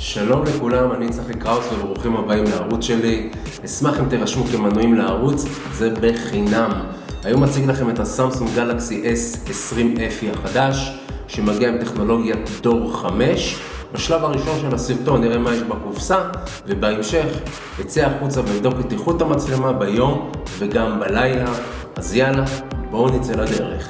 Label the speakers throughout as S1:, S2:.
S1: שלום לכולם, אני צחי קראוס וברוכים הבאים לערוץ שלי. אשמח אם תירשמו כמנויים לערוץ, זה בחינם. היום אציג לכם את הסמסונג גלקסי S20FE החדש, שמגיע עם טכנולוגיית דור 5. בשלב הראשון של הסרטון נראה מה יש בקופסה, ובהמשך יצא החוצה ובדוק את איכות המצלמה ביום וגם בלילה. אז יאללה, בואו נצא לדרך.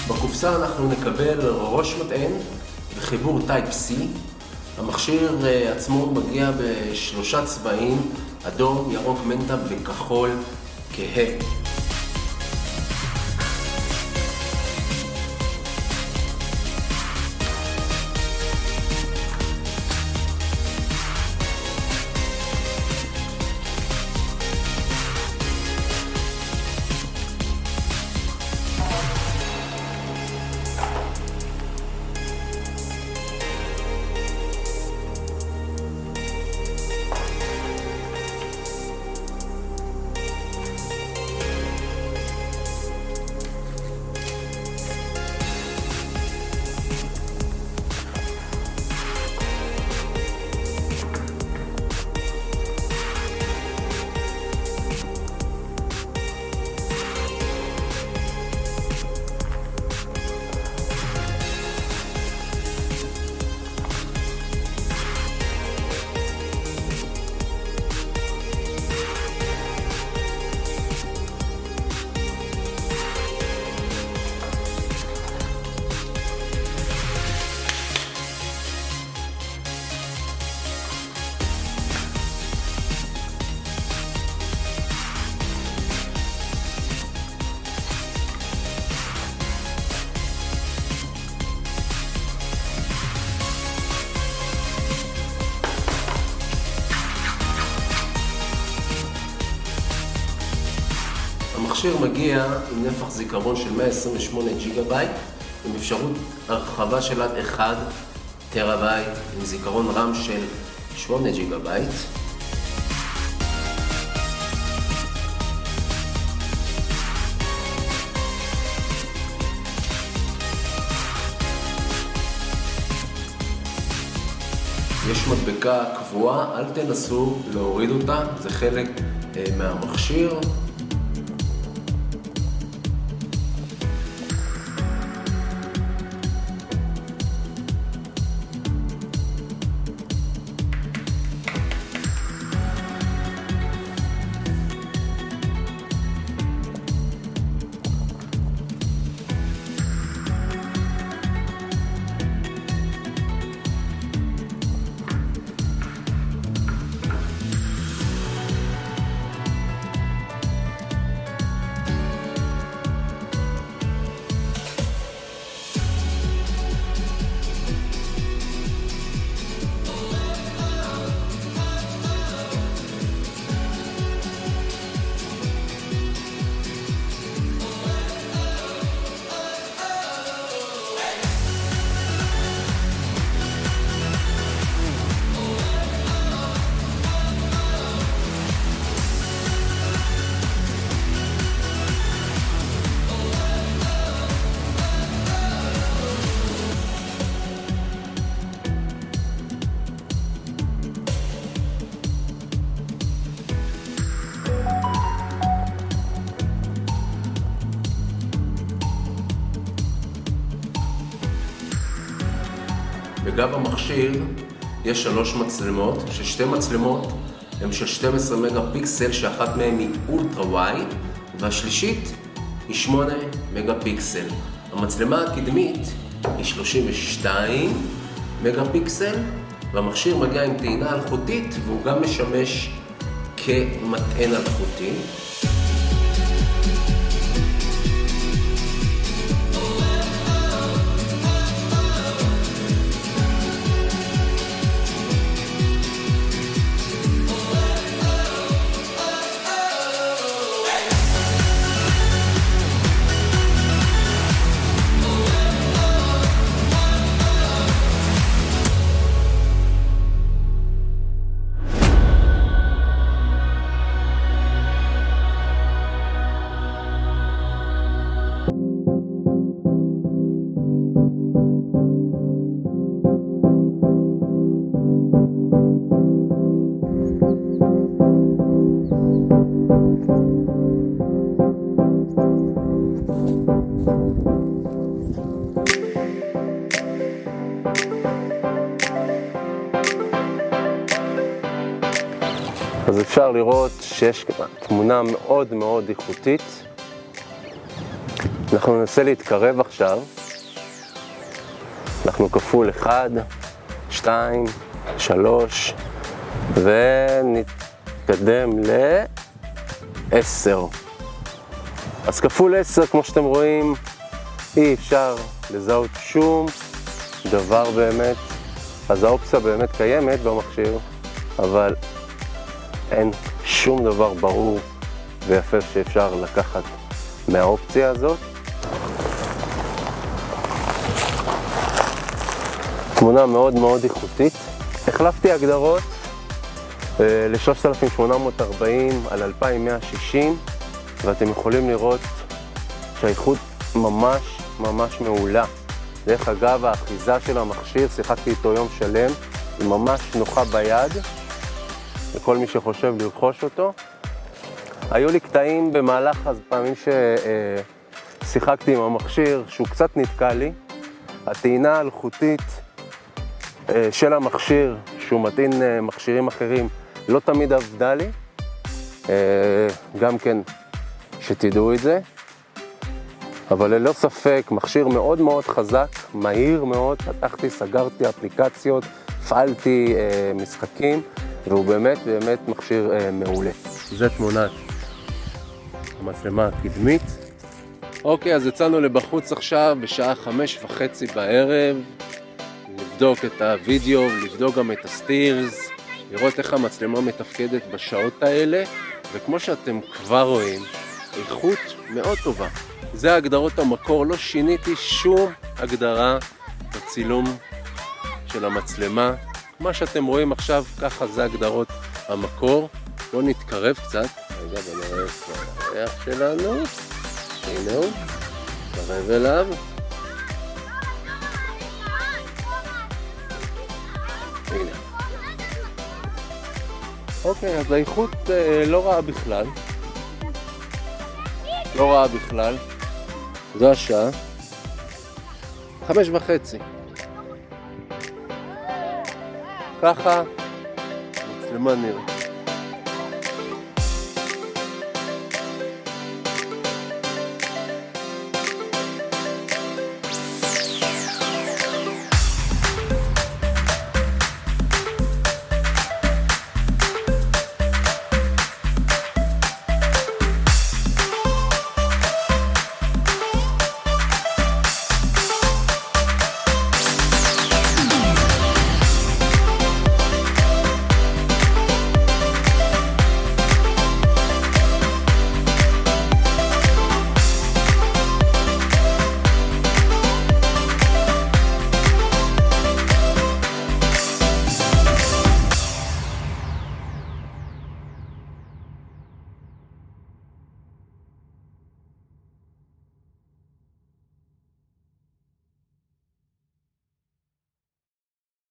S1: בקופסה אנחנו נקבל ראש מטען וחיבור Type-C. המכשיר עצמו מגיע בשלושה צבעים, אדום, ירוק, מנטה וכחול כהה. המכשיר מגיע עם נפח זיכרון של 128 ג'יגה בייט, עם אפשרות הרחבה של עד 1 טראבייט, עם זיכרון רם של 8 ג'יגה בייט. יש מדבקה קבועה, אל תנסו להוריד אותה, זה חלק מהמכשיר. בגב המכשיר יש 3 מצלמות, ששתי מצלמות הם של 12 מגה פיקסל, שאחת מהם היא אולטרה ווייד, והשלישית היא 8 מגה פיקסל. המצלמה הקדמית היא 32 מגה פיקסל, והמכשיר מגיע עם טעינה אלחוטית, והוא גם משמש כמטען אלחוטי. אז אפשר לראות שיש תמונה מאוד מאוד איכותית. אנחנו ננסה להתקרב עכשיו. אנחנו כפול 1, 2, 3, ונתקדם ל-10. אז כפול 10, כמו שאתם רואים, אי אפשר לזהות שום דבר באמת. אז האופציה באמת קיימת במכשיר, אבל אין שום דבר ברור ויפה שאפשר לקחת מהאופציה הזאת. תמונה מאוד מאוד איכותית. החלפתי הגדרות ל-3840 על 2160, ואתם יכולים לראות שהאיכות ממש ממש מעולה. דרך אגב, האחיזה של המכשיר, שיחקתי איתו יום שלם, היא ממש נוחה ביד לכל מי שחושב לרכוש אותו. היו לי קטעים במהלך פעמים ששיחקתי עם המכשיר שהוא קצת נתקע לי. הטעינה האלחוטית של המכשיר, שהוא מטעין מכשירים אחרים, לא תמיד עבדה לי. גם כן שתדעו את זה. אבל ללא ספק, מכשיר מאוד מאוד חזק, מהיר מאוד. פתחתי, סגרתי אפליקציות, הפעלתי משחקים, והוא באמת באמת מכשיר מעולה. זה תמונת המצלמה הקדמית. אוקיי, אז יצאנו לבחוץ עכשיו בשעה 5:30 בערב, לבדוק את הוידאו, לבדוק גם את הסטירס, לראות איך המצלמה מתפקדת בשעות האלה, וכמו שאתם כבר רואים, איכות מאוד טובה. זה הגדרות המקור, לא שיניתי שום הגדרה בצילום של המצלמה. מה שאתם רואים עכשיו, ככה זה הגדרות המקור. בואו נתקרב קצת. רגע, בואו נראה איפה הריח שלנו. הנה הוא, נתקרב אליו. הנה. אוקיי, אז האיכות לא רעה בכלל. לא רעה בכלל. זו השעה. 5:30. ככה מצלמה נראית.